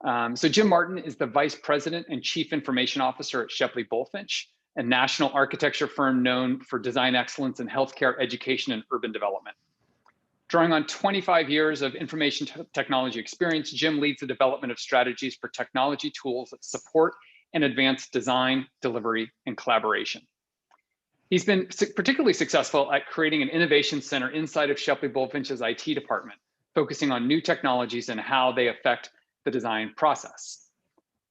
So Jim Martin is the Vice President and Chief Information Officer at Shepley Bulfinch, a national architecture firm known for design excellence in healthcare, education, and urban development. Drawing on 25 years of information technology experience, Jim leads the development of strategies for technology tools that support and advance design, delivery, and collaboration. He's been particularly successful at creating an innovation center inside of Shepley Bulfinch's IT department, focusing on new technologies and how they affect the design process.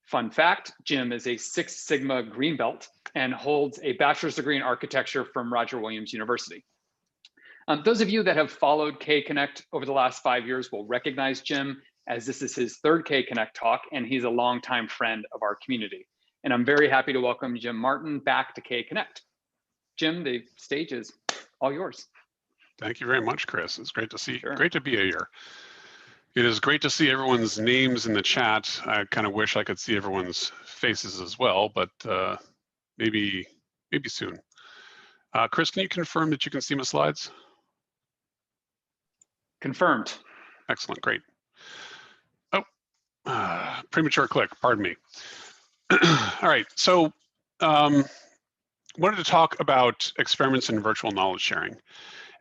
Fun fact, Jim is a Six Sigma Green Belt and holds a bachelor's degree in architecture from Roger Williams University. Those of you that have followed K Connect over the last 5 years will recognize Jim, as this is his third K Connect talk, and he's a longtime friend of our community. And I'm very happy to welcome Jim Martin back to K Connect. Jim, the stage is all yours. Thank you very much, Chris. It's great to see, Sure. Great to be here. It is great to see everyone's names in the chat. I kind of wish I could see everyone's faces as well, but maybe soon. Chris, can you confirm that you can see my slides? Confirmed. Excellent, great. Oh, premature click, pardon me. All right, so wanted to talk about experiments in virtual knowledge sharing.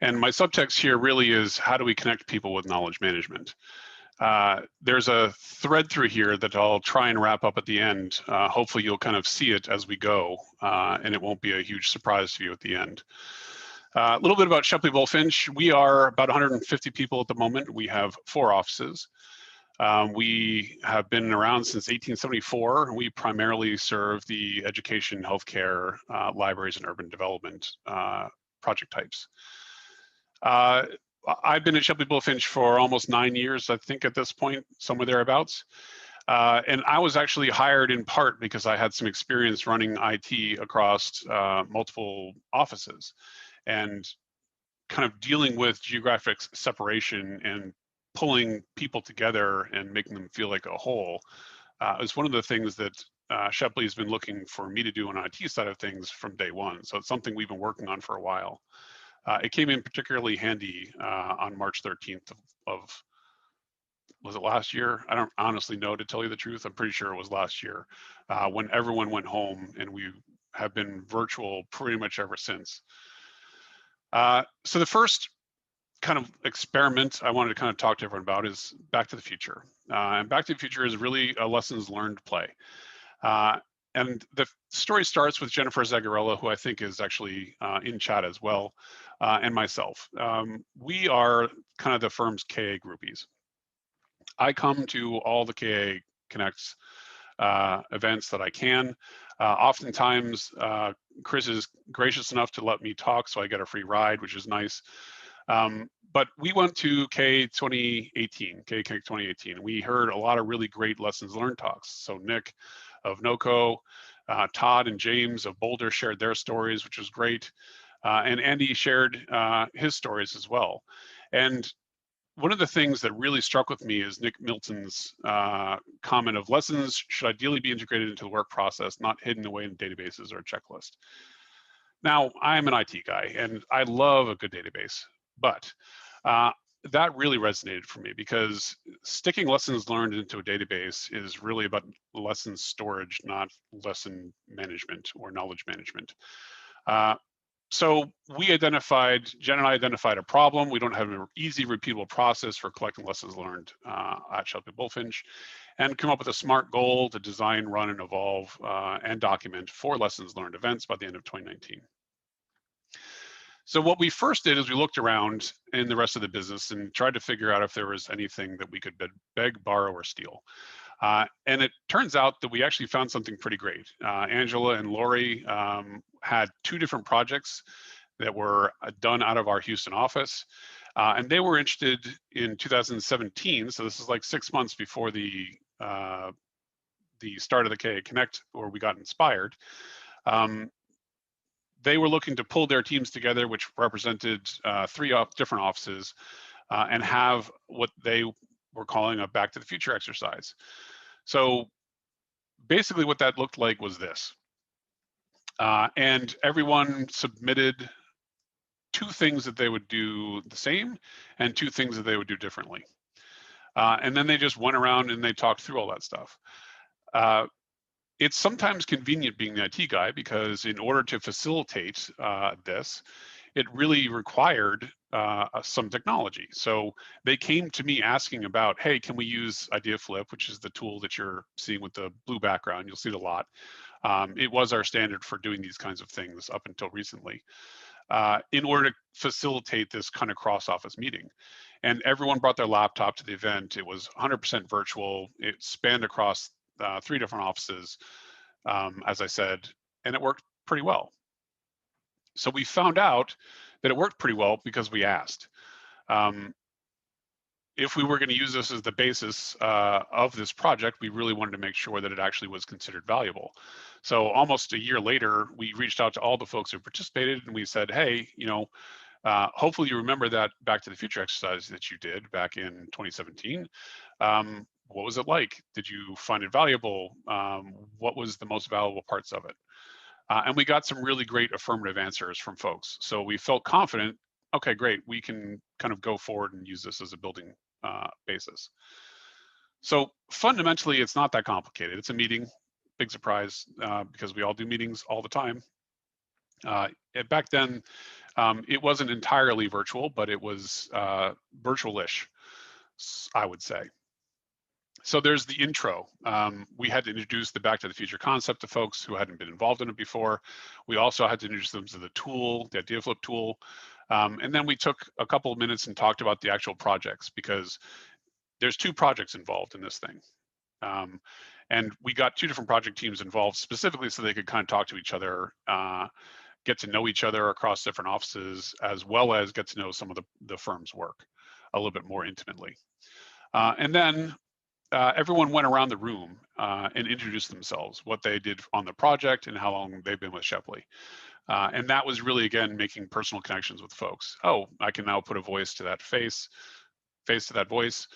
And my subtext here really is, how do we connect people with knowledge management? There's a thread through here that I'll try and wrap up at the end. Hopefully you'll kind of see it as we go, and it won't be a huge surprise to you at the end. A little bit about Shepley Bulfinch. We are about 150 people at the moment. We have 4 offices. We have been around since 1874. We primarily serve the education, healthcare, libraries, and urban development project types. I've been at Shepley Bulfinch for almost 9 years, I think at this point, somewhere thereabouts. And I was actually hired in part because I had some experience running IT across multiple offices and kind of dealing with geographic separation and pulling people together and making them feel like a whole is one of the things that Shepley has been looking for me to do on the IT side of things from day one. So it's something we've been working on for a while. It came in particularly handy on March 13th of, was it last year? I don't honestly know, to tell you the truth. I'm pretty sure it was last year when everyone went home, and we have been virtual pretty much ever since. So the first kind of experiment I wanted to kind of talk to everyone about is Back to the Future. And Back to the Future is really a lessons learned play. And the story starts with Jennifer Zagarella, who I think is actually in chat as well, and myself. We are kind of the firm's KA groupies. I come to all the KA Connects events that I can. Oftentimes, Chris is gracious enough to let me talk, so I get a free ride, which is nice. But we went to K 2018. We heard a lot of really great lessons learned talks. So Nick of NOCO, Todd and James of Boulder shared their stories, which was great. And Andy shared his stories as well. And one of the things that really struck with me is Nick Milton's comment of lessons should ideally be integrated into the work process, not hidden away in databases or a checklist. Now, I'm an IT guy, and I love a good database, but that really resonated for me because sticking lessons learned into a database is really about lessons storage, not lesson management or knowledge management. So we identified, Jen and I identified a problem. We don't have an easy, repeatable process for collecting lessons learned at Shepley Bulfinch, and come up with a SMART goal to design, run, and evolve and document 4 lessons learned events by the end of 2019. So what we first did is we looked around in the rest of the business and tried to figure out if there was anything that we could beg, borrow, or steal. And it turns out that we actually found something pretty great. Angela and Lori had 2 different projects that were done out of our Houston office. And they were interested in 2017. So this is like 6 months before the start of the KA Connect, where we got inspired. They were looking to pull their teams together, which represented 3 different offices, and have what they were calling a Back to the Future exercise. So basically what that looked like was this. And everyone submitted 2 things that they would do the same and 2 things that they would do differently. And then they just went around and they talked through all that stuff. It's sometimes convenient being the IT guy, because in order to facilitate this, it really required some technology. So they came to me asking about, hey, can we use Idea Flip, which is the tool that you're seeing with the blue background? You'll see it a lot. It was our standard for doing these kinds of things up until recently, in order to facilitate this kind of cross-office meeting. And everyone brought their laptop to the event. It was 100% virtual. It spanned across 3 different offices, as I said, and it worked pretty well. So we found out that it worked pretty well because we asked. If we were going to use this as the basis of this project, we really wanted to make sure that it actually was considered valuable. So almost a year later, we reached out to all the folks who participated, and we said, hey, you know, hopefully you remember that Back to the Future exercise that you did back in 2017. What was it like? Did you find it valuable? What was the most valuable parts of it? And we got some really great affirmative answers from folks. So we felt confident, okay, great, we can kind of go forward and use this as a building basis. So fundamentally, it's not that complicated. It's a meeting, big surprise, because we all do meetings all the time. Back then, it wasn't entirely virtual, but it was virtual-ish, I would say. So there's the intro. We had to introduce the Back to the Future concept to folks who hadn't been involved in it before. We also had to introduce them to the tool, the Idea Flip tool. And then we took a couple of minutes and talked about the actual projects, because there's 2 projects involved in this thing. And we got 2 different project teams involved specifically so they could kind of talk to each other, get to know each other across different offices, as well as get to know some of the firm's work a little bit more intimately. And then everyone went around the room and introduced themselves, what they did on the project and how long they've been with Shepley. And that was really, again, making personal connections with folks. Oh, I can now put a voice to that face to that voice,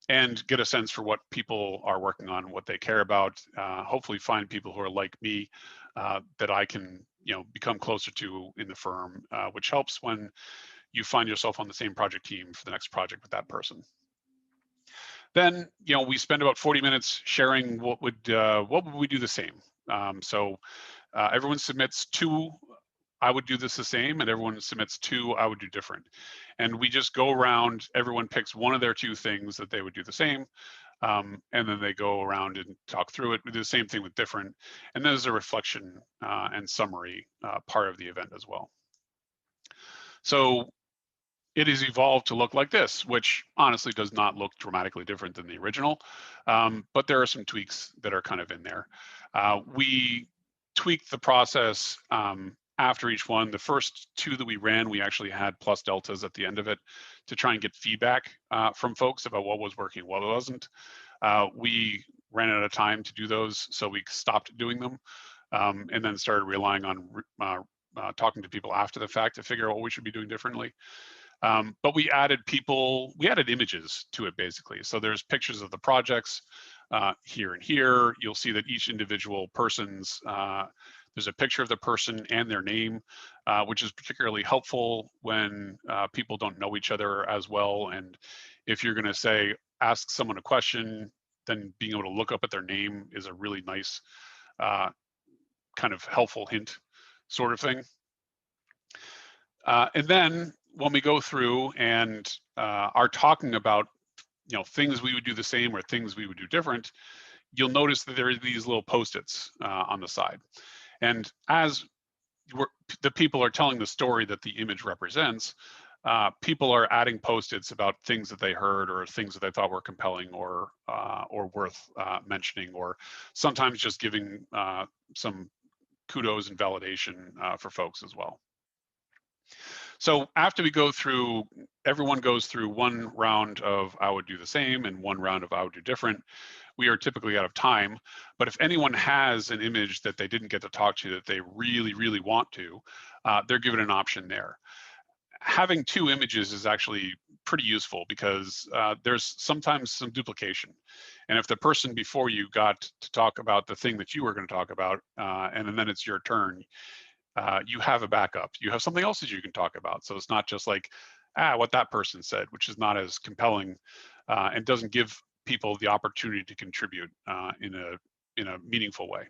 and get a sense for what people are working on, what they care about, hopefully find people who are like me that I can, you know, become closer to in the firm, which helps when you find yourself on the same project team for the next project with that person. Then, you know, we spend about 40 minutes sharing what would we do the same. So everyone submits 2, I would do this the same, and everyone submits 2, I would do different. And we just go around, everyone picks one of their 2 things that they would do the same, and then they go around and talk through it. We do the same thing with different, and then there's a reflection and summary part of the event as well. So it has evolved to look like this, which honestly does not look dramatically different than the original, but there are some tweaks that are kind of in there. We tweaked the process after each one. The first 2 that we ran, we actually had plus deltas at the end of it to try and get feedback from folks about what was working, what wasn't. We ran out of time to do those, so we stopped doing them, and then started relying on talking to people after the fact to figure out what we should be doing differently. But we added images to it, basically. So there's pictures of the projects here and here. You'll see that each individual person's, there's a picture of the person and their name, which is particularly helpful when people don't know each other as well. And if you're gonna say, ask someone a question, then being able to look up at their name is a really nice kind of helpful hint sort of thing. And then when we go through and are talking about, you know, things we would do the same or things we would do different, you'll notice that there are these little Post-its on the side. And as the people are telling the story that the image represents, people are adding Post-its about things that they heard or things that they thought were compelling or worth mentioning, or sometimes just giving some kudos and validation for folks as well. So after we go through, everyone goes through 1 round of I would do the same and 1 round of I would do different. We are typically out of time, but if anyone has an image that they didn't get to talk to that they really, really want to, they're given an option there. Having 2 images is actually pretty useful because there's sometimes some duplication. And if the person before you got to talk about the thing that you were going to talk about, and then it's your turn, you have a backup. You have something else that you can talk about. So it's not just like, what that person said, which is not as compelling and doesn't give people the opportunity to contribute in a meaningful way.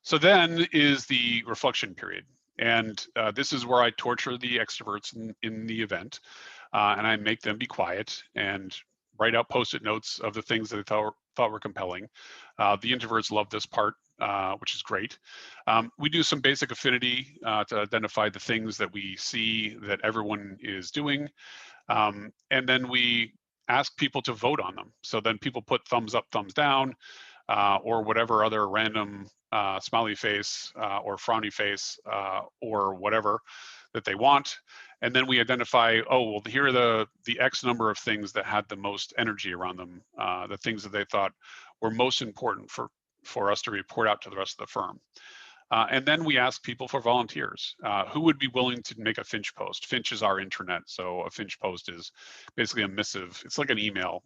So then is the reflection period. And this is where I torture the extroverts in the event, and I make them be quiet and write out post-it notes of the things that they thought were compelling. The introverts love this part, which is great. We do some basic affinity to identify the things that we see that everyone is doing. And then we ask people to vote on them. So then people put thumbs up, thumbs down, or whatever other random smiley face or frowny face or whatever that they want. And then we identify, oh, well, here are the X number of things that had the most energy around them, the things that they thought were most important for us to report out to the rest of the firm. And then we ask people for volunteers. Who would be willing to make a Finch post? Finch is our intranet, so a Finch post is basically a missive. It's like an email.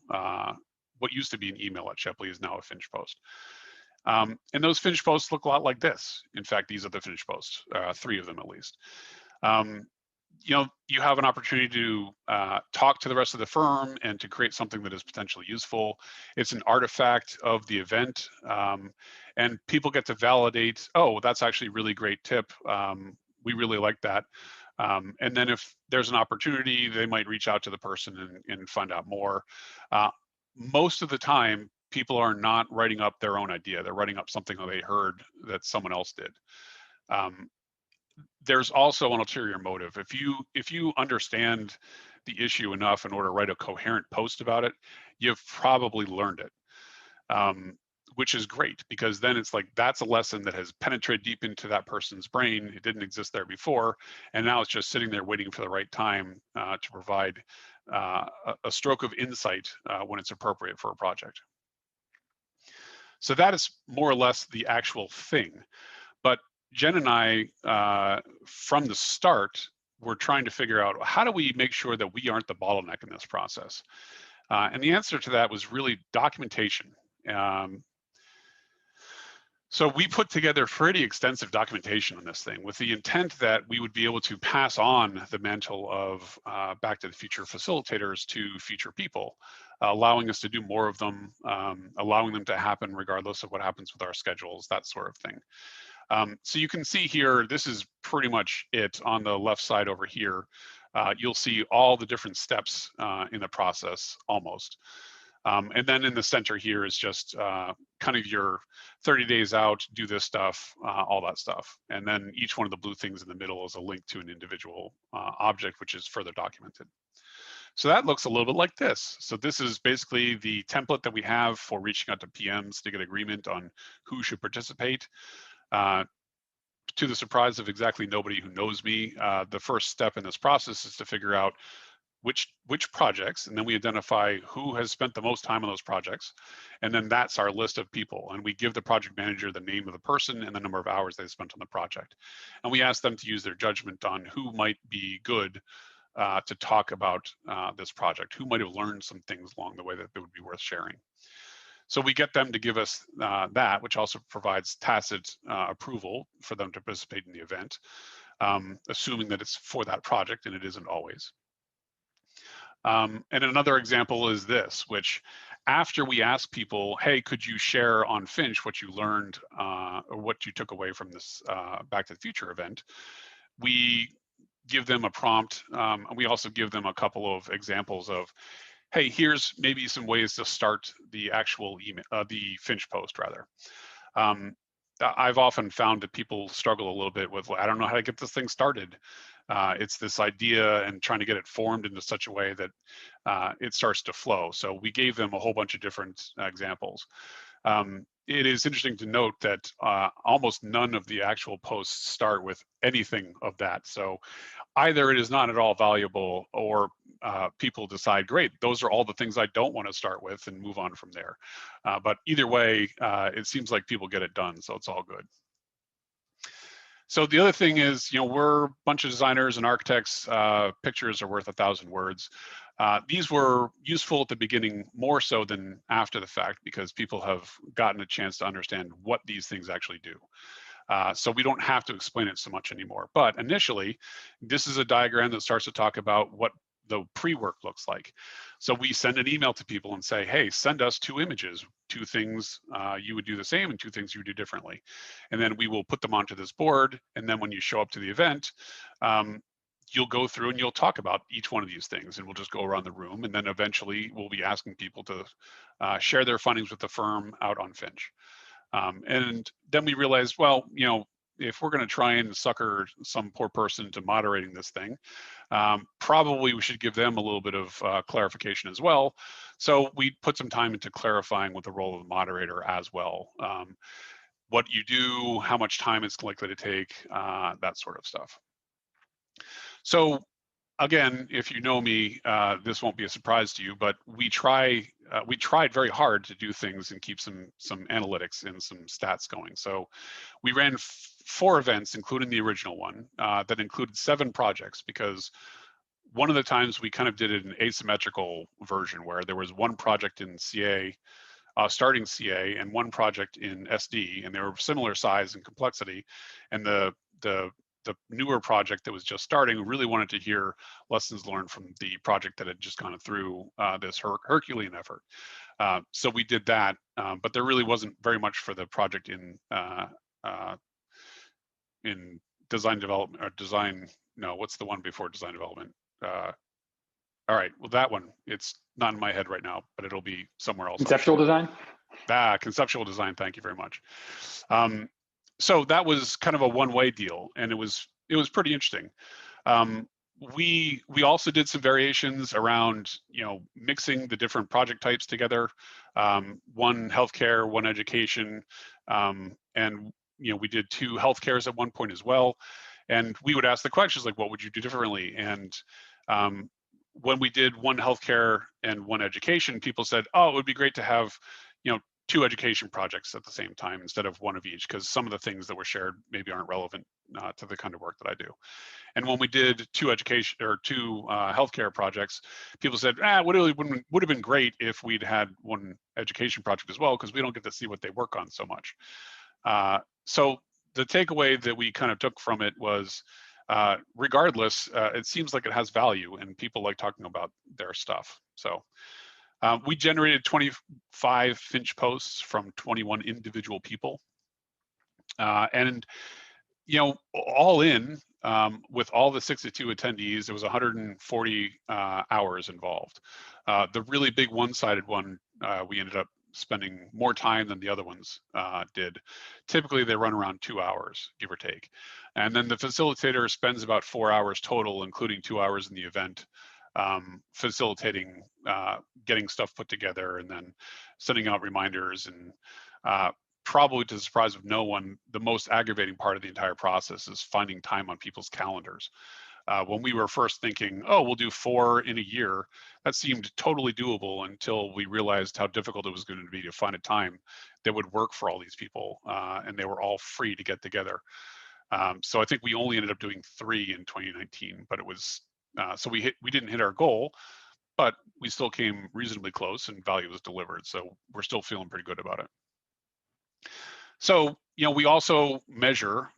What used to be an email at Shepley is now a Finch post. And those Finch posts look a lot like this. In fact, these are the Finch posts, 3 of them at least. You know, you have an opportunity to talk to the rest of the firm and to create something that is potentially useful. It's an artifact of the event, and people get to validate, oh, that's actually a really great tip. We really like that. And then if there's an opportunity, they might reach out to the person and find out more. Most of the time, people are not writing up their own idea. They're writing up something that they heard that someone else did. There's also an ulterior motive. If you understand the issue enough in order to write a coherent post about it, you've probably learned it, which is great, because then it's like that's a lesson that has penetrated deep into that person's brain. It didn't exist there before, and now it's just sitting there waiting for the right time to provide a stroke of insight when it's appropriate for a project. So that is more or less the actual thing. But Jen and I, from the start, were trying to figure out, how do we make sure that we aren't the bottleneck in this process? And the answer to that was really documentation. So we put together pretty extensive documentation on this thing with the intent that we would be able to pass on the mantle of Back to the Future facilitators to future people, allowing us to do more of them, allowing them to happen regardless of what happens with our schedules, that sort of thing. So you can see here, this is pretty much it. On the left side over here, you'll see all the different steps in the process almost. And then in the center here is just kind of your 30 days out, do this stuff, all that stuff. And then each one of the blue things in the middle is a link to an individual object, which is further documented. So that looks a little bit like this. So this is basically the template that we have for reaching out to PMs to get agreement on who should participate. To the surprise of exactly nobody who knows me, the first step in this process is to figure out which projects, and then we identify who has spent the most time on those projects, and then that's our list of people, and we give the project manager the name of the person and the number of hours they spent on the project, and we ask them to use their judgment on who might be good to talk about this project, who might have learned some things along the way that would be worth sharing. So we get them to give us that, which also provides tacit approval for them to participate in the event, assuming that it's for that project, and it isn't always. And another example is this, which after we ask people, hey, could you share on Finch what you learned or what you took away from this Back to the Future event, we give them a prompt, and we also give them a couple of examples of, hey, here's maybe some ways to start the actual email, the Finch post rather. I've often found that people struggle a little bit with, well, I don't know how to get this thing started. It's this idea and trying to get it formed into such a way that it starts to flow. So we gave them a whole bunch of different examples. It is interesting to note that almost none of the actual posts start with anything of that. So either it is not at all valuable, or people decide, great, those are all the things I don't want to start with, and move on from there. But either way, it seems like people get it done, so it's all good. So the other thing is, you know, we're a bunch of designers and architects. Pictures are worth 1,000 words. These were useful at the beginning more so than after the fact, because people have gotten a chance to understand what these things actually do. So we don't have to explain it so much anymore. But initially, this is a diagram that starts to talk about what the pre-work looks like. So we send an email to people and say, hey, send us 2 images, 2 things you would do the same and 2 things you would do differently. And then we will put them onto this board. And then when you show up to the event, you'll go through and you'll talk about each one of these things, and we'll just go around the room. And then eventually we'll be asking people to share their findings with the firm out on Finch. And then we realized, well, you know, if we're going to try and sucker some poor person to moderating this thing, probably we should give them a little bit of clarification as well. So we put some time into clarifying what the role of the moderator as well. What you do, how much time it's likely to take, that sort of stuff. So again, if you know me, this won't be a surprise to you, but we tried very hard to do things and keep some analytics and some stats going. So we ran 4 events, including the original one, that included 7 projects, because one of the times we kind of did an asymmetrical version where there was 1 project in CA, starting CA, and 1 project in SD, and they were similar size and complexity, and the newer project that was just starting really wanted to hear lessons learned from the project that had just gone through this Herculean effort. So we did that, but there really wasn't very much for the project in design development, or design, no, what's the one before design development? All right, well, that one, it's not in my head right now, but it'll be somewhere else. Conceptual design? Conceptual design, thank you very much. So that was kind of a one-way deal, and it was pretty interesting. We also did some variations around, you know, mixing the different project types together. 1 healthcare, 1 education, and you know, we did 2 healthcares at one point as well. And we would ask the questions like, what would you do differently? And when we did 1 healthcare and 1 education, people said, oh, it would be great to have, you know, 2 education projects at the same time instead of 1 of each, because some of the things that were shared maybe aren't relevant to the kind of work that I do. And when we did 2 education or 2 healthcare projects, people said, would have been great if we'd had 1 education project as well, because we don't get to see what they work on so much. So the takeaway that we kind of took from it was, regardless, it seems like it has value and people like talking about their stuff. So we generated 25 Finch posts from 21 individual people. And, you know, all in, with all the 62 attendees, there was 140 hours involved. The really big one-sided one, we ended up spending more time than the other ones did. Typically, they run around 2 hours, give or take. And then the facilitator spends about 4 hours total, including 2 hours in the event, facilitating, getting stuff put together, and then sending out reminders. And probably to the surprise of no one, the most aggravating part of the entire process is finding time on people's calendars. When we were first thinking, oh, we'll do 4 in a year, that seemed totally doable until we realized how difficult it was going to be to find a time that would work for all these people, and they were all free to get together. So I think we only ended up doing 3 in 2019, but it was, so we didn't hit our goal, but we still came reasonably close and value was delivered. So we're still feeling pretty good about it. So, you know, we also measure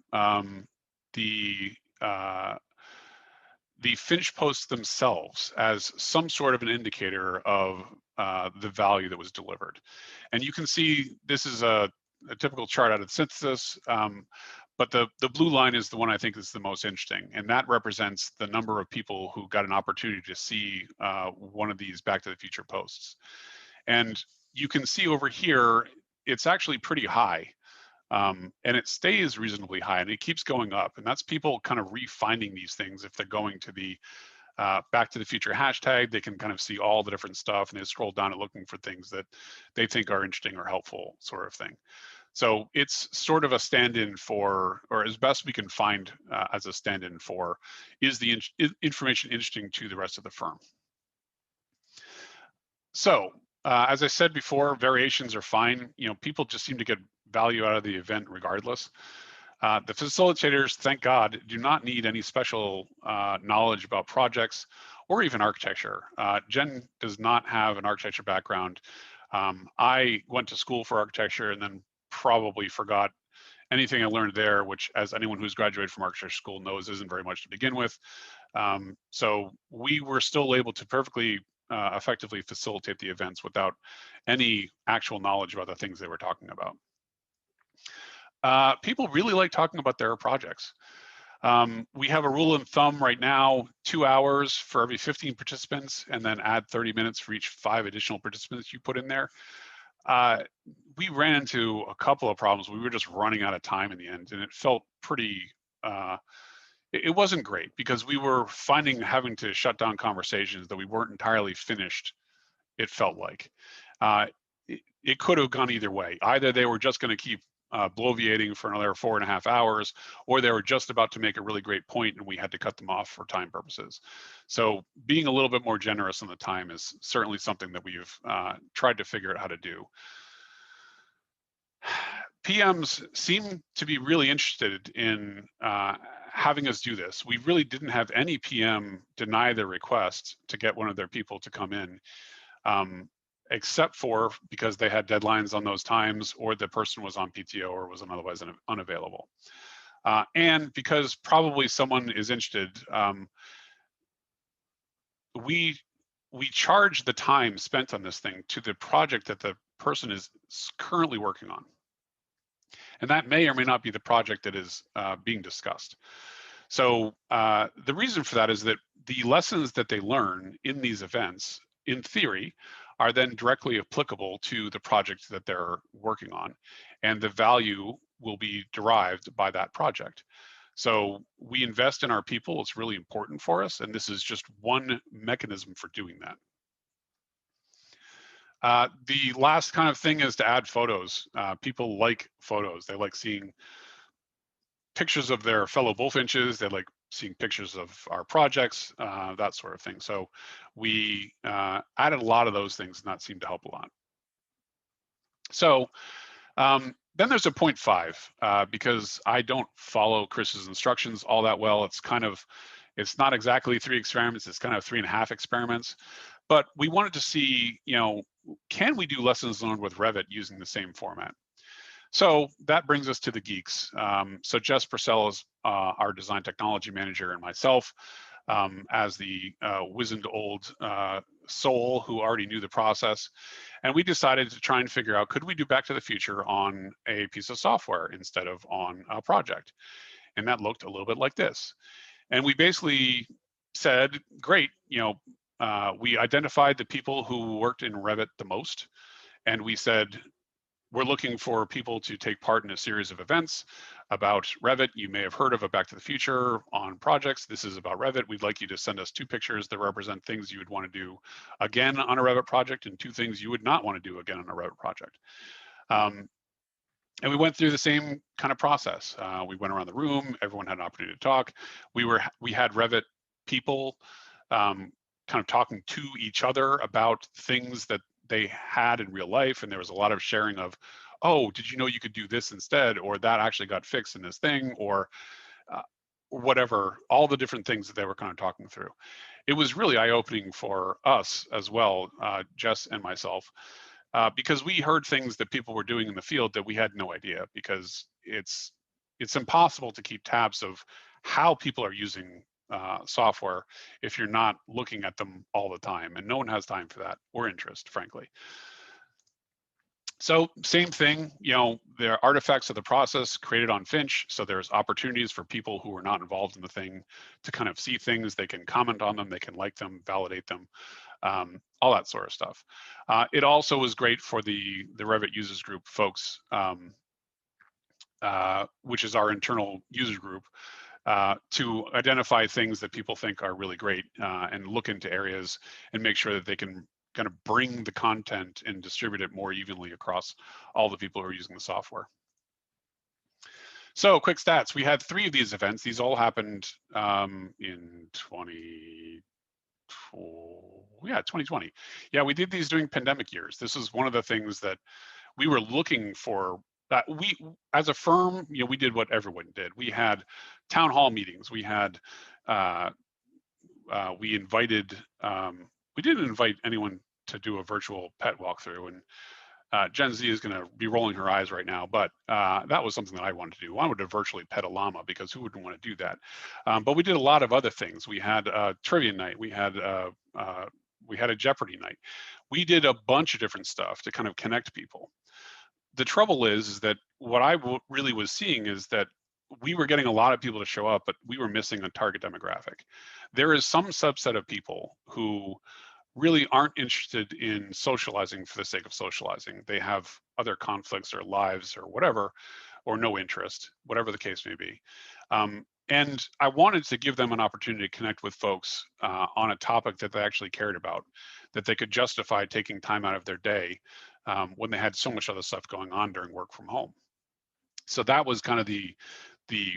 the Finch posts themselves as some sort of an indicator of the value that was delivered. And you can see this is a typical chart out of Synthesis, but the blue line is the one I think is the most interesting, and that represents the number of people who got an opportunity to see one of these Back to the Future posts. And you can see over here, it's actually pretty high. And it stays reasonably high, and it keeps going up. And that's people kind of refinding these things. If they're going to the Back to the Future hashtag, they can kind of see all the different stuff, and they scroll down and looking for things that they think are interesting or helpful, sort of thing. So it's sort of a stand-in for, or as best we can find as a stand-in for, is the information interesting to the rest of the firm? So as I said before, variations are fine. You know, people just seem to get value out of the event regardless. The facilitators, thank God, do not need any special knowledge about projects or even architecture. Jen does not have an architecture background. I went to school for architecture and then probably forgot anything I learned there, which, as anyone who's graduated from architecture school knows, isn't very much to begin with. So we were still able to perfectly effectively facilitate the events without any actual knowledge about the things they were talking about. People really like talking about their projects. We have a rule of thumb right now, 2 hours for every 15 participants, and then add 30 minutes for each 5 additional participants you put in there. We ran into a couple of problems. We were just running out of time in the end, and it felt pretty, it wasn't great because we were having to shut down conversations that we weren't entirely finished, it felt like. It could have gone either way. Either they were just going to keep bloviating for another 4.5 hours, or they were just about to make a really great point and we had to cut them off for time purposes. So being a little bit more generous on the time is certainly something that we've tried to figure out how to do. PMs seem to be really interested in having us do this. We really didn't have any PM deny their request to get one of their people to come in. Except for because they had deadlines on those times, or the person was on PTO or was otherwise unavailable. And because probably someone is interested, we charge the time spent on this thing to the project that the person is currently working on. And that may or may not be the project that is being discussed. So the reason for that is that the lessons that they learn in these events, in theory, are then directly applicable to the project that they're working on, and the value will be derived by that project. So we invest in our people. It's really important for us, and this is just one mechanism for doing that. The last kind of thing is to add photos. People like photos. They like seeing pictures of their fellow Bulfinches. They like seeing pictures of our projects, that sort of thing. So we added a lot of those things, and that seemed to help a lot. So then there's a 0.5, because I don't follow Chris's instructions all that well. It's not exactly 3 experiments, it's kind of 3.5 experiments. But we wanted to see, can we do lessons learned with Revit using the same format? So that brings us to the geeks. So Jess Purcell is our design technology manager, and myself as the wizened old soul who already knew the process. And we decided to try and figure out, could we do Back to the Future on a piece of software instead of on a project? And that looked a little bit like this. And we basically said, great, we identified the people who worked in Revit the most. And we said, we're looking for people to take part in a series of events about Revit. You may have heard of a Back to the Future on projects. This is about Revit. We'd like you to send us 2 pictures that represent things you would want to do again on a Revit project, and 2 things you would not want to do again on a Revit project. And we went through the same kind of process. We went around the room. Everyone had an opportunity to talk. We had Revit people kind of talking to each other about things that they had in real life, and there was a lot of sharing of, oh, did you know you could do this instead, or that actually got fixed in this thing, or whatever, all the different things that they were kind of talking through. It was really eye-opening for us as well, Jess and myself, because we heard things that people were doing in the field that we had no idea, because it's impossible to keep tabs of how people are using software if you're not looking at them all the time, and no one has time for that or interest, frankly. So same thing, there are artifacts of the process created on Finch, so there's opportunities for people who are not involved in the thing to kind of see things. They can comment on them, they can like them, validate them, all that sort of stuff. It also was great for the Revit users group folks, which is our internal user group, to identify things that people think are really great, and look into areas and make sure that they can kind of bring the content and distribute it more evenly across all the people who are using the software. So quick stats, we had 3 of these events. These all happened in 2020. Yeah, we did these during pandemic years. This is one of the things that we were looking for. We, as a firm, we did what everyone did. We had town hall meetings. We had, we invited, we didn't invite anyone to do a virtual pet walkthrough, and Gen Z is going to be rolling her eyes right now, but that was something that I wanted to do. I wanted to virtually pet a llama because who wouldn't want to do that? But we did a lot of other things. We had a trivia night. We had a Jeopardy night. We did a bunch of different stuff to kind of connect people. The trouble is that what I really was seeing is that we were getting a lot of people to show up, but we were missing a target demographic. There is some subset of people who really aren't interested in socializing for the sake of socializing. They have other conflicts or lives or whatever, or no interest, whatever the case may be. And I wanted to give them an opportunity to connect with folks on a topic that they actually cared about, that they could justify taking time out of their day when they had so much other stuff going on during work from home. So that was kind of the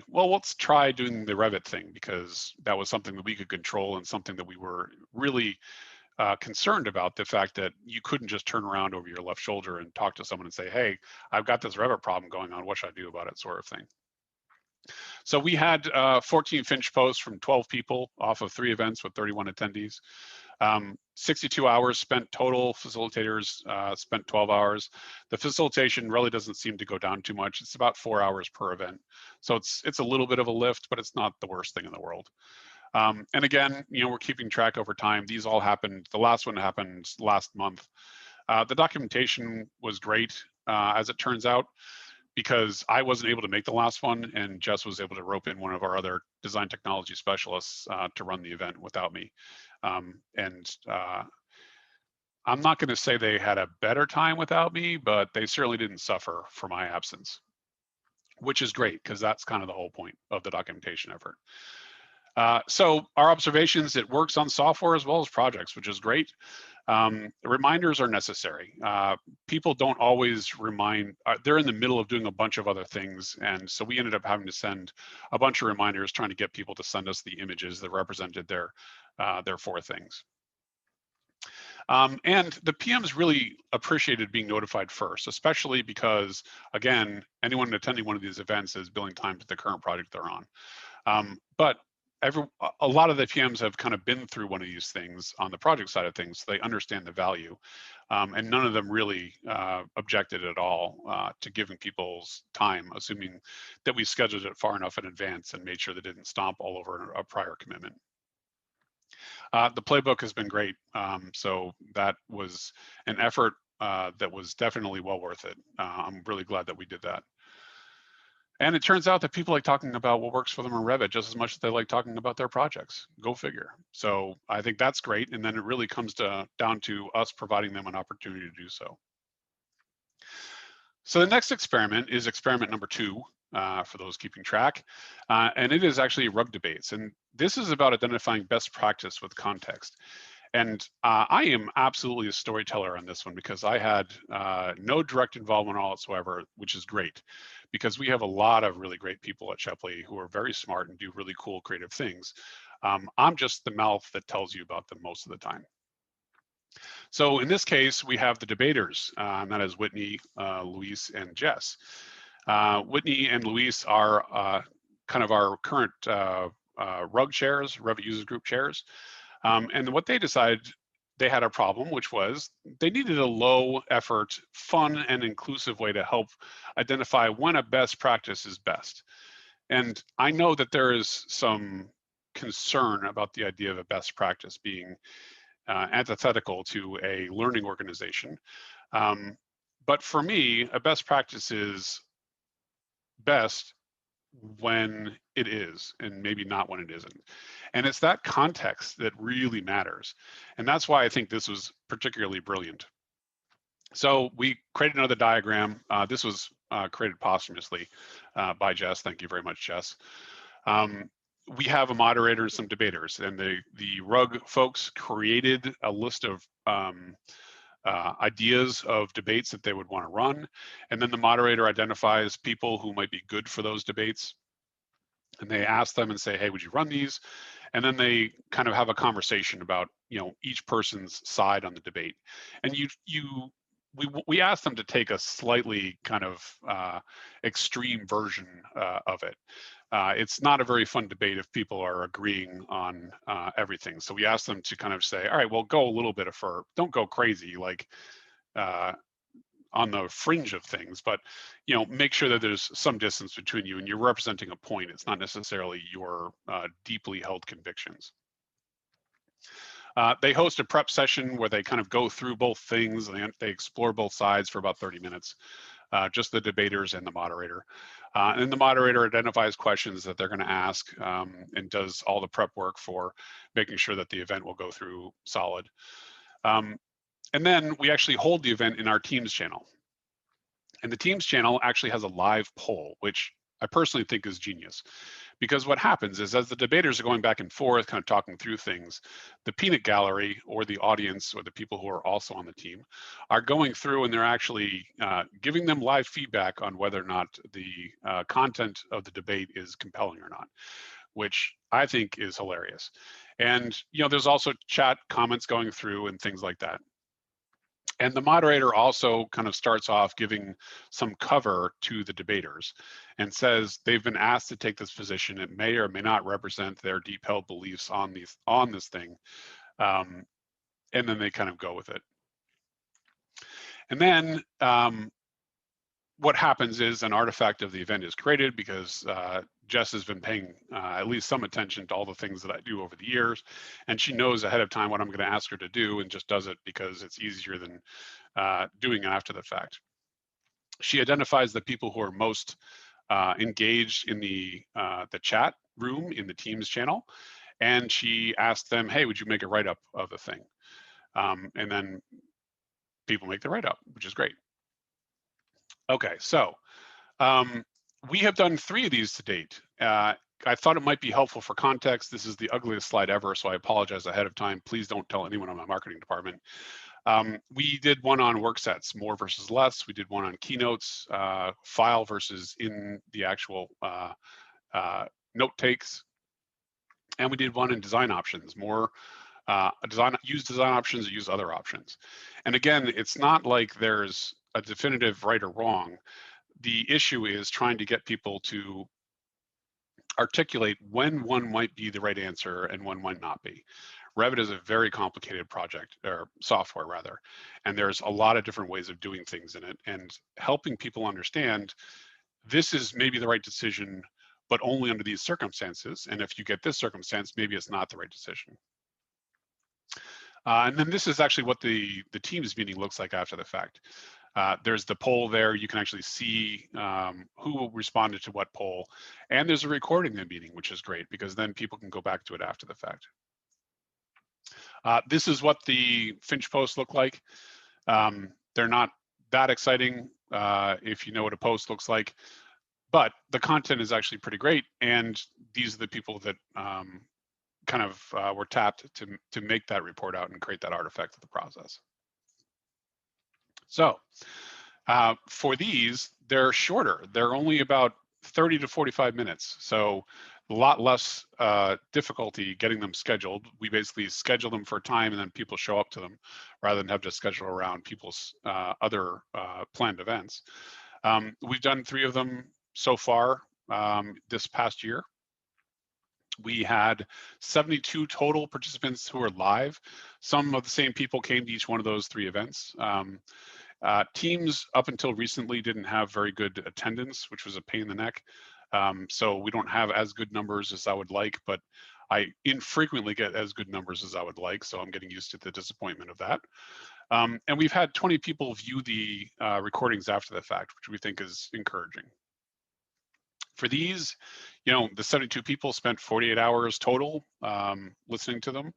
well, let's try doing the Revit thing, because that was something that we could control and something that we were really concerned about, the fact that you couldn't just turn around over your left shoulder and talk to someone and say, hey, I've got this Revit problem going on, what should I do about it, sort of thing. So we had 14 Finch posts from 12 people off of 3 events with 31 attendees. 62 hours spent total. Facilitators spent 12 hours. The facilitation really doesn't seem to go down too much. It's about 4 hours per event. So it's a little bit of a lift, but it's not the worst thing in the world. And again, we're keeping track over time. These all happened. The last one happened last month. The documentation was great, as it turns out, because I wasn't able to make the last one, and Jess was able to rope in one of our other design technology specialists to run the event without me. I'm not going to say they had a better time without me, but they certainly didn't suffer for my absence, which is great, because that's kind of the whole point of the documentation effort. So our observations, it works on software as well as projects, which is great. Reminders are necessary. People don't always remind, they're in the middle of doing a bunch of other things. And so we ended up having to send a bunch of reminders, trying to get people to send us the images that represented their 4 things. And the PMs really appreciated being notified first, especially because, again, anyone attending one of these events is billing time to the current project they're on. But a lot of the PMs have kind of been through one of these things on the project side of things, so they understand the value. And none of them really objected at all to giving people's time, assuming that we scheduled it far enough in advance and made sure they didn't stomp all over a prior commitment. The playbook has been great. So that was an effort that was definitely well worth it. I'm really glad that we did that. And it turns out that people like talking about what works for them in Revit just as much as they like talking about their projects. Go figure. So I think that's great. And then it really comes down to us providing them an opportunity to do so. So the next experiment is experiment number 2, for those keeping track. And it is actually rug debates. And this is about identifying best practice with context. And I am absolutely a storyteller on this one, because I had no direct involvement at all whatsoever, which is great, because we have a lot of really great people at Shepley who are very smart and do really cool, creative things. I'm just the mouth that tells you about them most of the time. So in this case, we have the debaters, and that is Whitney, Luis, and Jess. Whitney and Luis are kind of our current rug chairs, Revit Users Group chairs. And what they decided, they had a problem, which was they needed a low effort, fun, and inclusive way to help identify when a best practice is best. And I know that there is some concern about the idea of a best practice being antithetical to a learning organization. But for me, a best practice is best when it is, and maybe not when it isn't. And it's that context that really matters. And that's why I think this was particularly brilliant. So we created another diagram. This was created posthumously by Jess. Thank you very much, Jess. We have a moderator and some debaters, and the rug folks created a list of ideas of debates that they would want to run. And then the moderator identifies people who might be good for those debates. And they ask them and say, hey, would you run these? And then they kind of have a conversation about, each person's side on the debate. And we asked them to take a slightly kind of extreme version of it. It's not a very fun debate if people are agreeing on everything. So we asked them to kind of say, all right, well, go a little bit don't go crazy. Like, the fringe of things, but make sure that there's some distance between you and you're representing a point. It's not necessarily your deeply held convictions. They host a prep session where they kind of go through both things and they explore both sides for about 30 minutes, just the debaters and the moderator. And the moderator identifies questions that they're going to ask and does all the prep work for making sure that the event will go through solid. And then we actually hold the event in our Teams channel. And the Teams channel actually has a live poll, which I personally think is genius. Because what happens is as the debaters are going back and forth, kind of talking through things, the peanut gallery or the audience or the people who are also on the team are going through and they're actually giving them live feedback on whether or not the content of the debate is compelling or not, which I think is hilarious. And there's also chat comments going through and things like that. And the moderator also kind of starts off giving some cover to the debaters and says they've been asked to take this position. It may or may not represent their deep held beliefs on this thing. And then they kind of go with it. And then what happens is an artifact of the event is created because Jess has been paying at least some attention to all the things that I do over the years, and she knows ahead of time what I'm going to ask her to do and just does it because it's easier than doing it after the fact. She identifies the people who are most engaged in the chat room in the Teams channel, and she asks them, hey, would you make a write-up of the thing? And then people make the write-up, which is great. Okay, so we have done 3 of these to date. I thought it might be helpful for context. This is the ugliest slide ever, so I apologize ahead of time. Please don't tell anyone in my marketing department. We did one on work sets, more versus less. We did one on keynotes, file versus in the actual note takes. And we did one in design options, more use design options or use other options. And again, it's not like there's a definitive right or wrong. The issue is trying to get people to articulate when one might be the right answer and when might not be. Revit is a very complicated project, or software rather, and there's a lot of different ways of doing things in it, and helping people understand this is maybe the right decision, but only under these circumstances. And if you get this circumstance, maybe it's not the right decision. And then this is actually what the Teams meeting looks like after the fact. There's the poll there. You can actually see who responded to what poll. And there's a recording of the meeting, which is great because then people can go back to it after the fact. This is what the Finch posts look like. They're not that exciting if you know what a post looks like, but the content is actually pretty great. And these are the people that kind of were tapped to make that report out and create that artifact of the process. So for these, they're shorter. They're only about 30 to 45 minutes. So a lot less difficulty getting them scheduled. We basically schedule them for a time and then people show up to them rather than have to schedule around people's other planned events. We've done 3 of them so far this past year. We had 72 total participants who were live. Some of the same people came to each one of those 3 events. Teams up until recently didn't have very good attendance, which was a pain in the neck. So we don't have as good numbers as I would like, but I infrequently get as good numbers as I would like. So I'm getting used to the disappointment of that. And we've had 20 people view the recordings after the fact, which we think is encouraging. For these, the 72 people spent 48 hours total listening to them.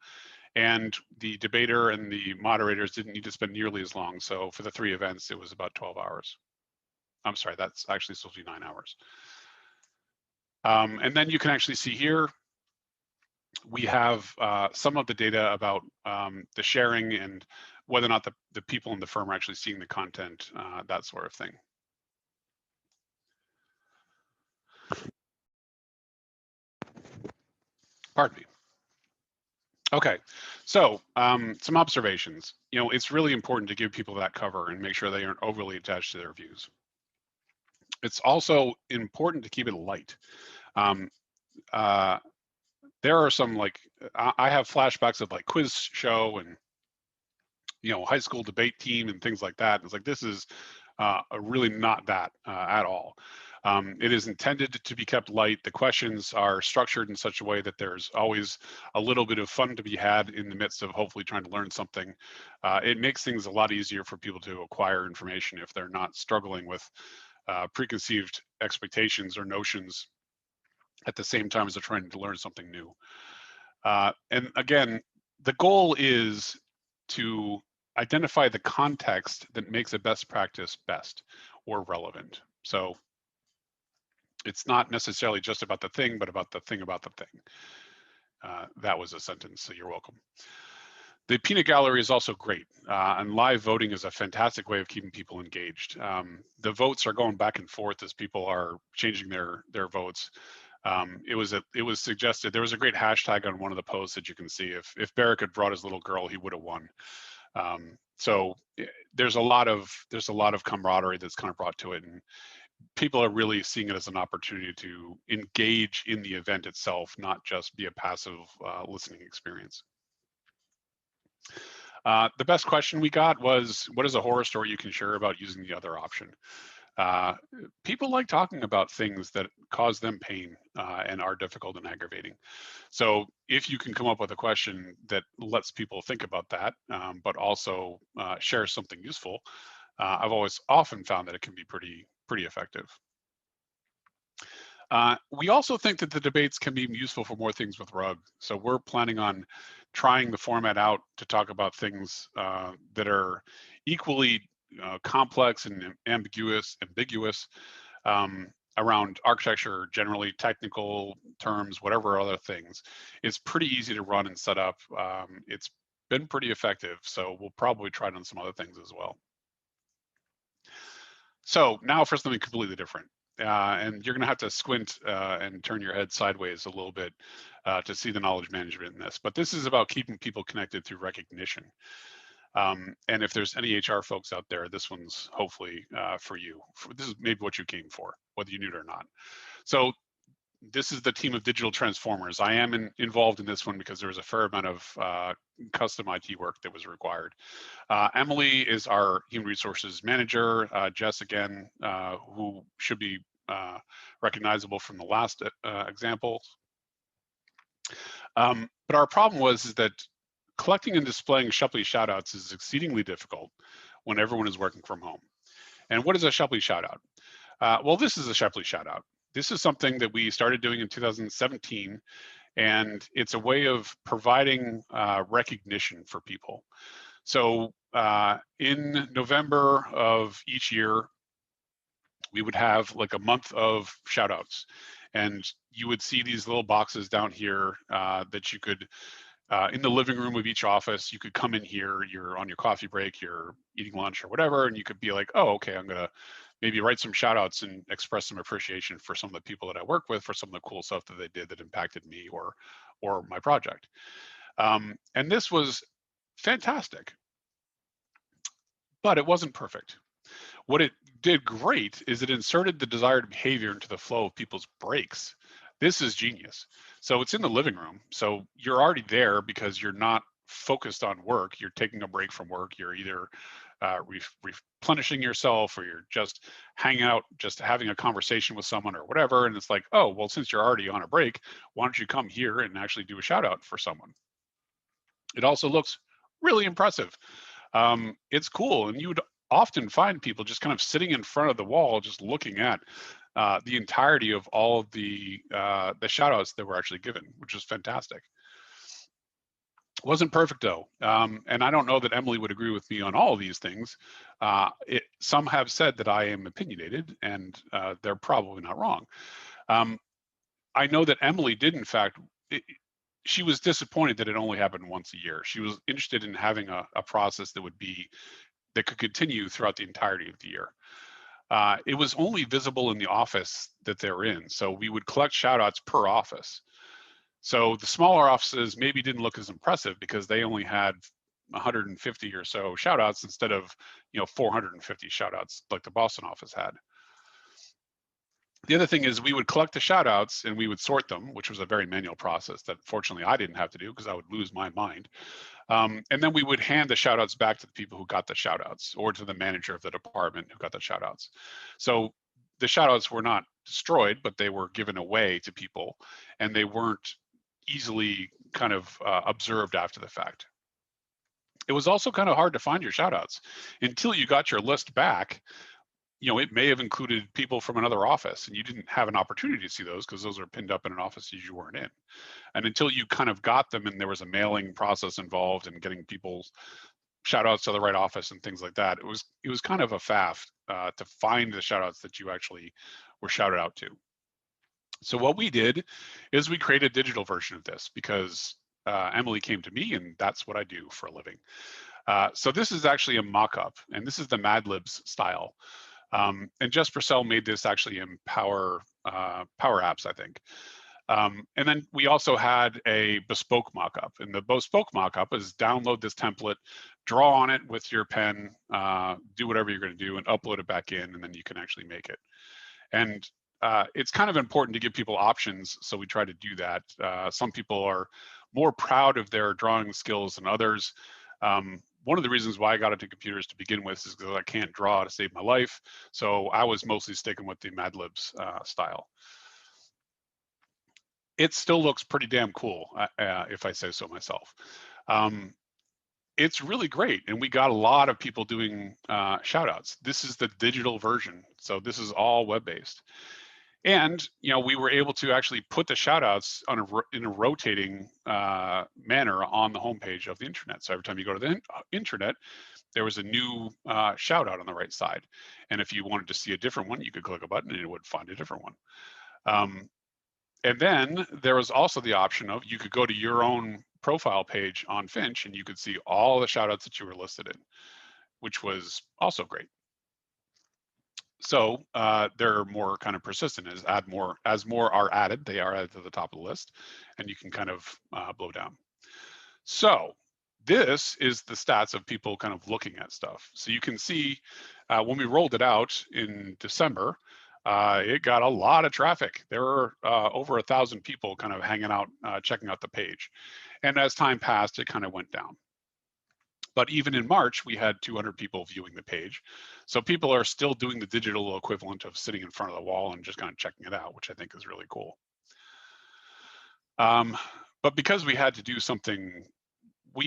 And the debater and the moderators didn't need to spend nearly as long. So for the 3 events, it was about 12 hours. I'm sorry, that's actually supposed to be 9 hours. And then you can actually see here, we have some of the data about the sharing and whether or not the people in the firm are actually seeing the content, that sort of thing. Pardon me. Okay, so some observations. It's really important to give people that cover and make sure they aren't overly attached to their views. It's also important to keep it light. There are some, like, I have flashbacks of like quiz show and high school debate team and things like that. It's like, this is really not that at all. It is intended to be kept light. The questions are structured in such a way that there's always a little bit of fun to be had in the midst of hopefully trying to learn something. It makes things a lot easier for people to acquire information if they're not struggling with preconceived expectations or notions at the same time as they're trying to learn something new. And again, the goal is to identify the context that makes a best practice best or relevant. So it's not necessarily just about the thing, but about the thing about the thing. That was a sentence, so you're welcome. The peanut gallery is also great, and live voting is a fantastic way of keeping people engaged. The votes are going back and forth as people are changing their votes. It was suggested, there was a great hashtag on one of the posts that you can see. If Barrick had brought his little girl, he would have won. So there's a lot of camaraderie that's kind of brought to it, and people are really seeing it as an opportunity to engage in the event itself, not just be a passive listening experience. The best question we got was, what is a horror story you can share about using the other option? People like talking about things that cause them pain and are difficult and aggravating. So if you can come up with a question that lets people think about that, but also share something useful, I've often found that it can be pretty effective. We also think that the debates can be useful for more things with RUG. So we're planning on trying the format out to talk about things that are equally complex and ambiguous around architecture, generally technical terms, whatever other things. It's pretty easy to run and set up. It's been pretty effective, so we'll probably try it on some other things as well. So now for something completely different. And you're going to have to squint and turn your head sideways a little bit to see the knowledge management in this. But this is about keeping people connected through recognition. And if there's any HR folks out there, this one's hopefully for you. This is maybe what you came for, whether you knew it or not. So this is the team of digital transformers. I am involved in this one because there was a fair amount of custom IT work that was required. Emily is our human resources manager. Jess, again, who should be recognizable from the last example. But our problem is that collecting and displaying Shepley shoutouts is exceedingly difficult when everyone is working from home. And what is a Shepley shoutout? Well, this is a Shepley shoutout. This is something that we started doing in 2017, and it's a way of providing recognition for people. So in November of each year, we would have like a month of shoutouts, and you would see these little boxes down here that you could, in the living room of each office, you could come in here, you're on your coffee break, you're eating lunch or whatever, and you could be like, oh, okay, I'm gonna maybe write some shout outs and express some appreciation for some of the people that I work with, for some of the cool stuff that they did that impacted me or my project. And this was fantastic, but it wasn't perfect. What it did great is it inserted the desired behavior into the flow of people's breaks. This is genius. So it's in the living room. So you're already there because you're not focused on work. You're taking a break from work. You're either replenishing yourself, or you're just hanging out, just having a conversation with someone or whatever. And it's like, oh, well, since you're already on a break, why don't you come here and actually do a shout out for someone? It also looks really impressive. It's cool. And you would often find people just kind of sitting in front of the wall, just looking at the entirety of all of the shout outs that were actually given, which is fantastic. Wasn't perfect though, and I don't know that Emily would agree with me on all of these things. Some have said that I am opinionated, and they're probably not wrong. I know that Emily did, in fact, she was disappointed that it only happened once a year. She was interested in having a process that could continue throughout the entirety of the year. It was only visible in the office that they're in, so we would collect shout outs per office. So the smaller offices maybe didn't look as impressive because they only had 150 or so shout outs instead of 450 shout outs like the Boston office had. The other thing is we would collect the shout outs and we would sort them, which was a very manual process that fortunately I didn't have to do because I would lose my mind. And then we would hand the shout outs back to the people who got the shout outs, or to the manager of the department who got the shout outs. So the shout outs were not destroyed, but they were given away to people, and they weren't easily kind of observed after the fact. It was also kind of hard to find your shout outs until you got your list back. You know, it may have included people from another office, and you didn't have an opportunity to see those because those are pinned up in an office you weren't in. And until you kind of got them and there was a mailing process involved in getting people's shout outs to the right office and things like that, it was kind of a faff to find the shout outs that you actually were shouted out to. So what we did is we created a digital version of this because Emily came to me, and that's what I do for a living. So this is actually a mock-up, and this is the Mad Libs style. And Jess Purcell made this actually in Power Apps, I think. And then we also had a bespoke mockup, and the bespoke mockup is download this template, draw on it with your pen, do whatever you're going to do, and upload it back in, and then you can actually make it. And it's kind of important to give people options, so we try to do that. Some people are more proud of their drawing skills than others. One of the reasons why I got into computers to begin with is because I can't draw to save my life. So I was mostly sticking with the Mad Libs style. It still looks pretty damn cool, if I say so myself. It's really great, and we got a lot of people doing shout-outs. This is the digital version, so this is all web-based. And you know, we were able to actually put the shout-outs in a rotating manner on the homepage of the internet. So every time you go to the internet, there was a new shout-out on the right side. And if you wanted to see a different one, you could click a button and it would find a different one. And then there was also the option of you could go to your own profile page on Finch and you could see all the shout outs that you were listed in, which was also great. So they're more kind of persistent as more are added, they are added to the top of the list, and you can kind of blow down. So this is the stats of people kind of looking at stuff. So you can see when we rolled it out in December, it got a lot of traffic. There were over 1,000 people kind of hanging out, checking out the page. And as time passed, it kind of went down. But even in March, we had 200 people viewing the page. So people are still doing the digital equivalent of sitting in front of the wall and just kind of checking it out, which I think is really cool. But because we had to do something,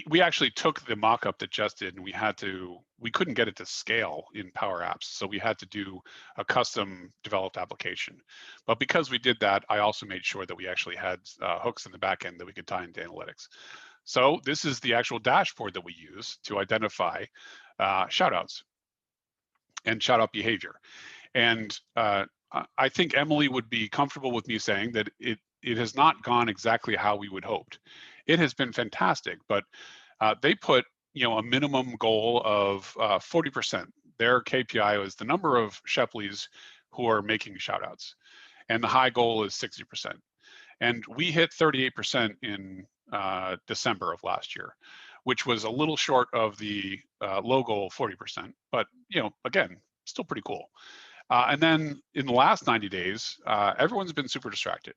we actually took the mock-up that Jess did, and we couldn't get it to scale in Power Apps. So we had to do a custom developed application. But because we did that, I also made sure that we actually had hooks in the back end that we could tie into analytics. So this is the actual dashboard that we use to identify shout-outs and shout-out behavior. And I think Emily would be comfortable with me saying that it has not gone exactly how we would hoped. It has been fantastic, but they put a minimum goal of 40%. Their KPI was the number of Shepleys who are making shout-outs, and the high goal is 60%. And we hit 38% in December of last year, which was a little short of the low goal of 40%, but again, still pretty cool. And then in the last 90 days, everyone's been super distracted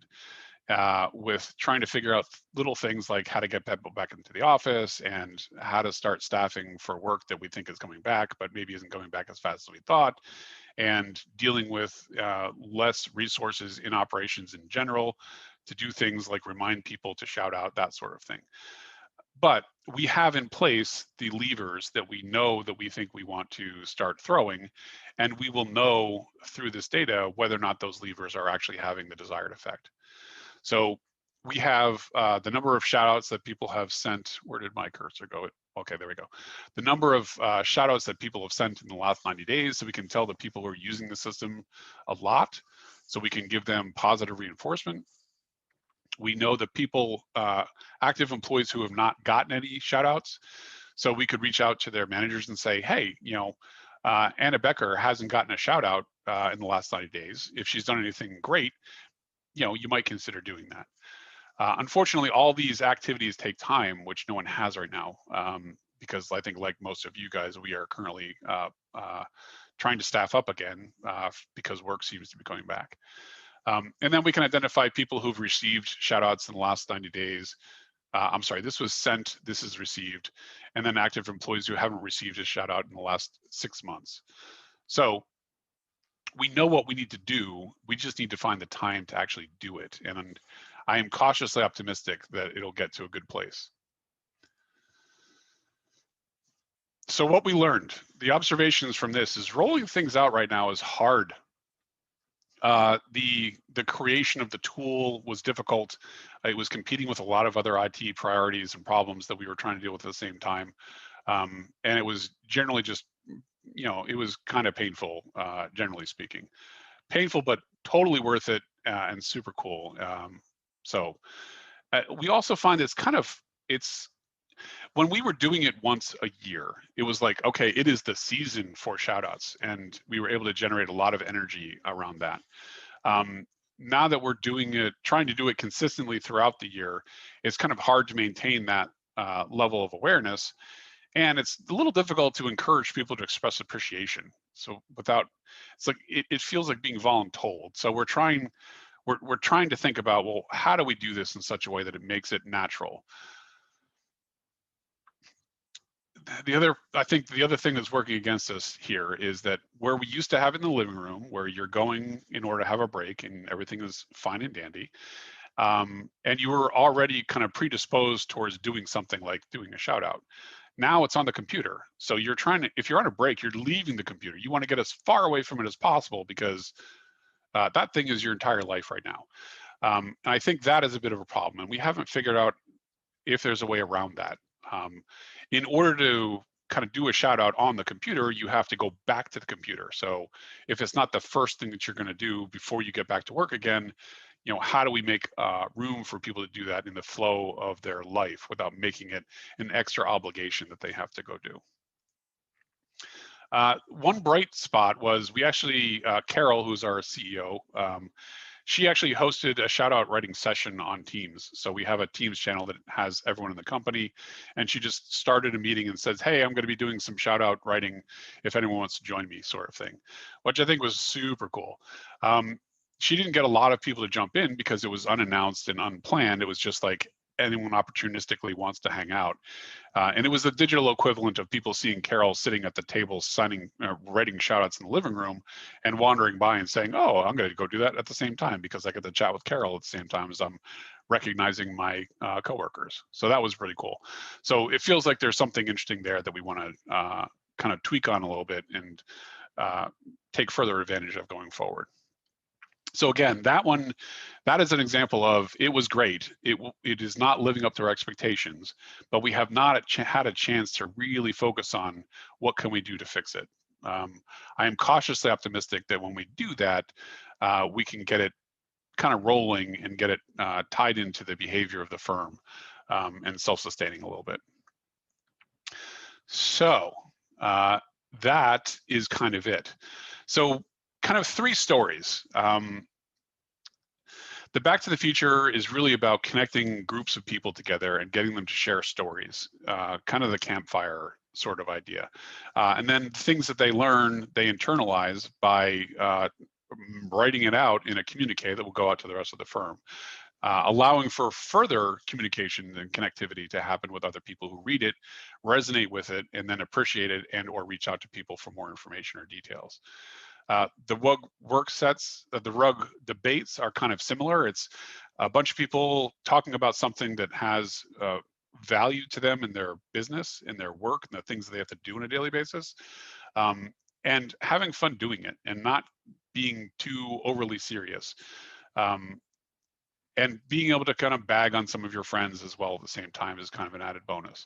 with trying to figure out little things like how to get people back into the office and how to start staffing for work that we think is coming back, but maybe isn't coming back as fast as we thought, and dealing with less resources in operations in general to do things like remind people to shout out, that sort of thing. But we have in place the levers that we know that we think we want to start throwing, and we will know through this data whether or not those levers are actually having the desired effect. So we have the number of shout outs that people have sent. Where did my cursor go? Okay, there we go. The number of shout outs that people have sent in the last 90 days, so we can tell the people who are using the system a lot, so we can give them positive reinforcement. We know the people, active employees who have not gotten any shout outs, so we could reach out to their managers and say, hey, Anna Becker hasn't gotten a shout out in the last 90 days. If she's done anything great, you might consider doing that. Unfortunately, all these activities take time, which no one has right now, because I think like most of you guys, we are currently trying to staff up again because work seems to be coming back. And then we can identify people who've received shout outs in the last 90 days, I'm sorry, this was sent, this is received, and then active employees who haven't received a shout out in the last 6 months. So we know what we need to do. We just need to find the time to actually do it. And I am cautiously optimistic that it'll get to a good place. So what we learned, the observations from this is rolling things out right now is hard. The creation of the tool was difficult. It was competing with a lot of other IT priorities and problems that we were trying to deal with at the same time. And it was generally just, it was kind of painful, generally speaking. Painful, but totally worth it and super cool. So we also find it's when we were doing it once a year, it was like, okay, it is the season for shoutouts, and we were able to generate a lot of energy around that. Now that we're doing it, trying to do it consistently throughout the year, it's kind of hard to maintain that level of awareness. And it's a little difficult to encourage people to express appreciation. So it's like, it feels like being voluntold. So we're trying to think about, well, how do we do this in such a way that it makes it natural? I think the other thing that's working against us here is that where we used to have it in the living room, where you're going in order to have a break and everything is fine and dandy, and you were already kind of predisposed towards doing something like doing a shout out. Now it's on the computer. So you're if you're on a break, you're leaving the computer. You want to get as far away from it as possible because that thing is your entire life right now. And I think that is a bit of a problem. And we haven't figured out if there's a way around that. In order to kind of do a shout out on the computer, you have to go back to the computer. So if it's not the first thing that you're going to do before you get back to work again, how do we make room for people to do that in the flow of their life without making it an extra obligation that they have to go do? One bright spot was we actually, Carol, who's our CEO, she actually hosted a shout out writing session on Teams. So we have a Teams channel that has everyone in the company, and she just started a meeting and says, hey, I'm going to be doing some shout out writing if anyone wants to join me, sort of thing, which I think was super cool. She didn't get a lot of people to jump in because it was unannounced and unplanned. It was just like anyone opportunistically wants to hang out. And it was the digital equivalent of people seeing Carol sitting at the table writing shout outs in the living room and wandering by and saying, oh, I'm going to go do that at the same time because I get to chat with Carol at the same time as I'm recognizing my coworkers. So that was really cool. So it feels like there's something interesting there that we want to kind of tweak on a little bit and take further advantage of going forward. So again, that is an example of, it was great. It is not living up to our expectations, but we have not had a chance to really focus on what can we do to fix it. I am cautiously optimistic that when we do that, we can get it kind of rolling and get it tied into the behavior of the firm and self-sustaining a little bit. So that is kind of it. So kind of 3 stories. The Back to the Future is really about connecting groups of people together and getting them to share stories, kind of the campfire sort of idea. And then things that they learn, they internalize by writing it out in a communique that will go out to the rest of the firm, allowing for further communication and connectivity to happen with other people who read it, resonate with it, and then appreciate it and or reach out to people for more information or details. The rug debates are kind of similar. It's a bunch of people talking about something that has value to them in their business, in their work, and the things that they have to do on a daily basis, and having fun doing it and not being too overly serious. And being able to kind of bag on some of your friends as well at the same time is kind of an added bonus.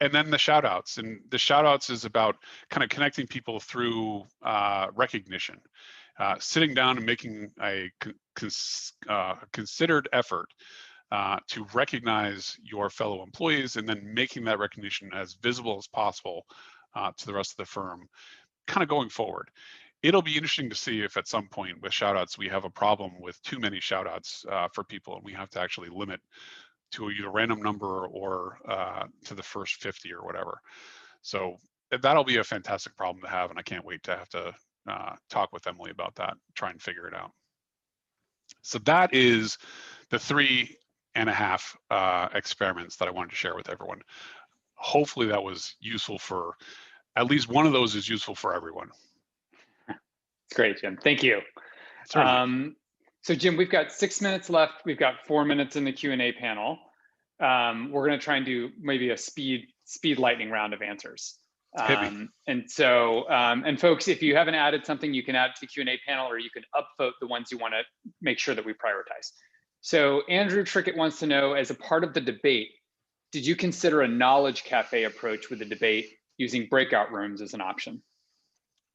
And then the shout outs, and the shout outs is about kind of connecting people through recognition, sitting down and making a considered effort to recognize your fellow employees, and then making that recognition as visible as possible to the rest of the firm, kind of going forward. It'll be interesting to see if at some point with shout outs, we have a problem with too many shout outs for people, and we have to actually limit to either a random number or to the first 50 or whatever. So that'll be a fantastic problem to have, and I can't wait to have to talk with Emily about that, try and figure it out. So that is the 3 and a half experiments that I wanted to share with everyone. Hopefully that was useful for, at least one of those is useful for everyone. It's great, Jim. Thank you. Certainly. So Jim, we've got 6 minutes left. We've got 4 minutes in the Q&A panel. We're going to try and do maybe a speed lightning round of answers. And so, and folks, if you haven't added something, you can add to the Q&A panel, or you can upvote the ones you want to make sure that we prioritize. So Andrew Trickett wants to know, as a part of the debate, did you consider a knowledge cafe approach with the debate using breakout rooms as an option?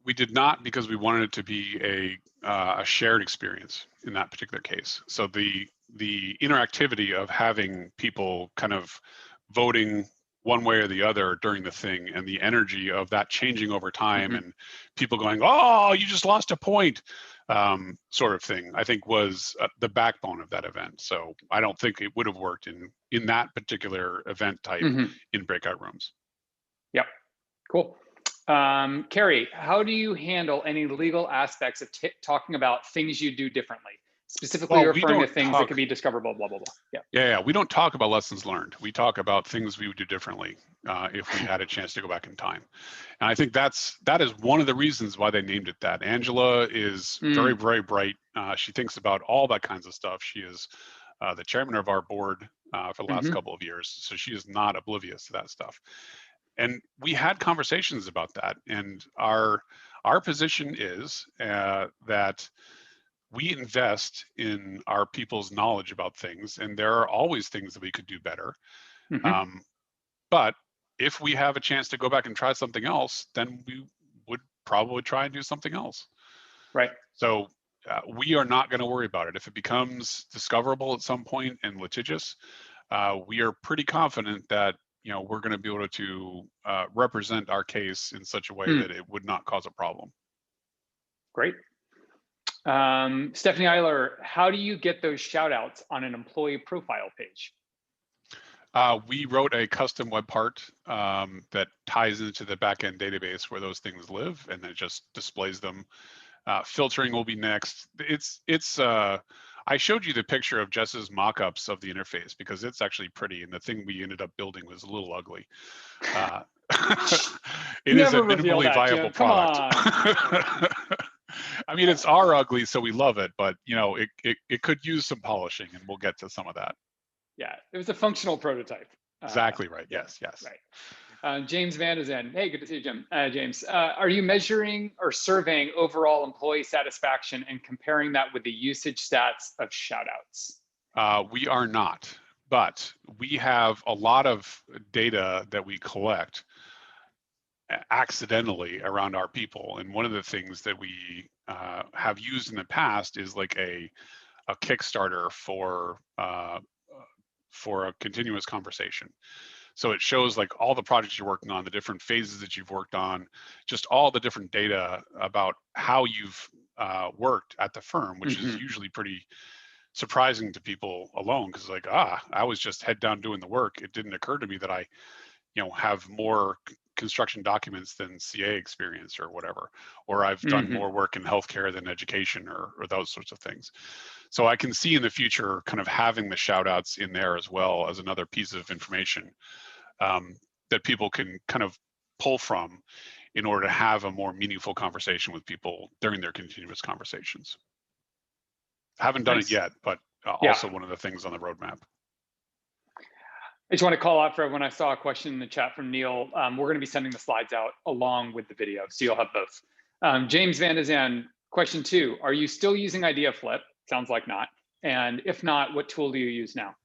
We did not, because we wanted it to be a shared experience in that particular case. So the interactivity of having people kind of voting one way or the other during the thing, and the energy of that changing over time, and people going, "Oh, you just lost a point," sort of thing, I think was the backbone of that event. So I don't think it would have worked in that particular event type in breakout rooms. Yep, cool. Carrie, how do you handle any legal aspects of talking about things you do differently? Specifically referring to things that could be discoverable, blah, blah, blah. Yeah, we don't talk about lessons learned. We talk about things we would do differently if we had a chance to go back in time. And I think that is one of the reasons why they named it that. Angela is very, very bright. She thinks about all that kinds of stuff. She is the chairman of our board for the last couple of years. So she is not oblivious to that stuff. And we had conversations about that. And our position is that we invest in our people's knowledge about things, and there are always things that we could do better. But if we have a chance to go back and try something else, then we would probably try and do something else. Right. So we are not going to worry about it. If it becomes discoverable at some point and litigious, we are pretty confident that we're going to be able to represent our case in such a way that it would not cause a problem. Great. Stephanie Eiler, how do you get those shout outs on an employee profile page? We wrote a custom web part that ties into the backend database where those things live, and it just displays them. Filtering will be next. I showed you the picture of Jess's mock-ups of the interface because it's actually pretty, and the thing we ended up building was a little ugly. It is a minimally viable product. I mean, it's our ugly, so we love it, but it could use some polishing, and we'll get to some of that. Yeah, it was a functional prototype. Exactly right. Yes. Right. James Van is in. Hey, good to see you, Jim. James, are you measuring or surveying overall employee satisfaction and comparing that with the usage stats of shoutouts? We are not, but we have a lot of data that we collect accidentally around our people. And one of the things that we have used in the past is like a Kickstarter for a continuous conversation. So it shows like all the projects you're working on, the different phases that you've worked on, just all the different data about how you've worked at the firm, which is usually pretty surprising to people alone, because like, I was just head down doing the work. It didn't occur to me that I, have more construction documents than CA experience or whatever, or I've done more work in healthcare than education or those sorts of things. So I can see in the future kind of having the shout outs in there as well as another piece of information that people can kind of pull from in order to have a more meaningful conversation with people during their continuous conversations. Haven't done it yet, but also one of the things on the roadmap. I just want to call out for everyone. I saw a question in the chat from Neil. We're going to be sending the slides out along with the video, so you'll have both. James Van de Zan, question 2, are you still using Idea Flip? Sounds like not. And if not, what tool do you use now?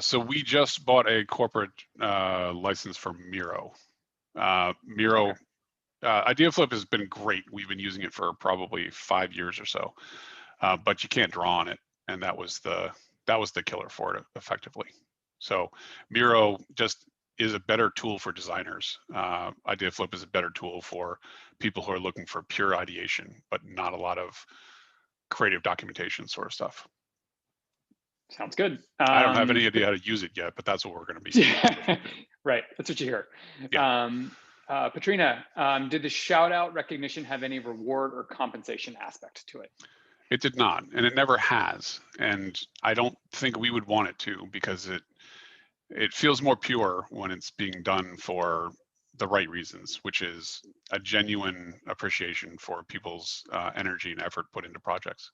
So we just bought a corporate license for Miro. Idea Flip has been great. We've been using it for probably 5 years or so, but you can't draw on it, and that was the killer for it effectively. So Miro just is a better tool for designers. Idea Flip is a better tool for people who are looking for pure ideation, but not a lot of creative documentation sort of stuff. Sounds good. I don't have any idea how to use it yet, but that's what we're going to be. Right, that's what you hear. Yeah. Patrina, did the shout out recognition have any reward or compensation aspect to it? It did not, and it never has. And I don't think we would want it to, because it feels more pure when it's being done for the right reasons, which is a genuine appreciation for people's energy and effort put into projects.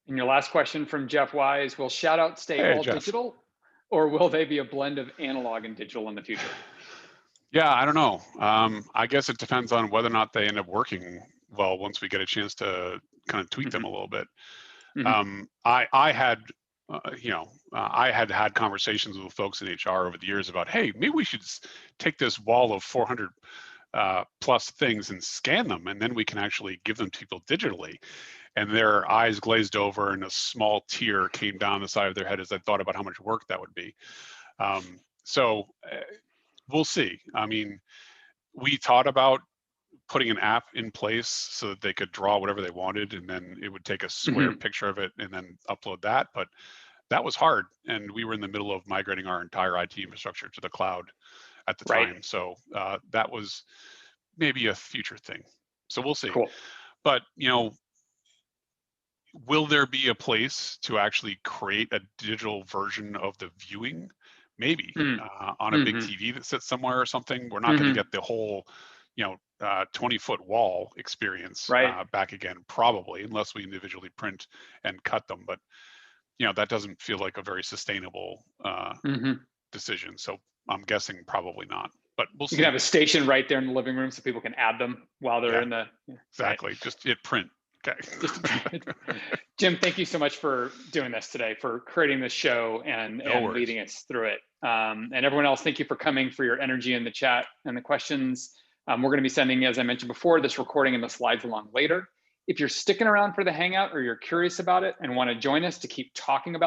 And your last question from Jeff Y is, will Shoutout stay all Jeff. digital, or will they be a blend of analog and digital in the future? Yeah, I don't know. I guess it depends on whether or not they end up working well once we get a chance to kind of tweak them a little bit. I had, I had conversations with folks in HR over the years about, hey, maybe we should take this wall of 400 plus things and scan them, and then we can actually give them to people digitally. And their eyes glazed over, and a small tear came down the side of their head as I thought about how much work that would be. So we'll see. I mean, we thought about putting an app in place so that they could draw whatever they wanted, and then it would take a square picture of it and then upload that. But that was hard, and we were in the middle of migrating our entire IT infrastructure to the cloud at the time. So that was maybe a future thing. So we'll see. Cool. But will there be a place to actually create a digital version of the viewing? Maybe on a big TV that sits somewhere or something. We're not going to get the whole 20-foot wall experience back again, probably, unless we individually print and cut them. But that doesn't feel like a very sustainable decision. So I'm guessing probably not. But we'll see. You can have a station right there in the living room so people can add them while they're in the. Exactly. Just hit print. Okay. Jim, thank you so much for doing this today, for creating this show and leading us through it. And everyone else, thank you for coming, for your energy in the chat and the questions. We're going to be sending, as I mentioned before, this recording and the slides along later. If you're sticking around for the Hangout, or you're curious about it and want to join us to keep talking about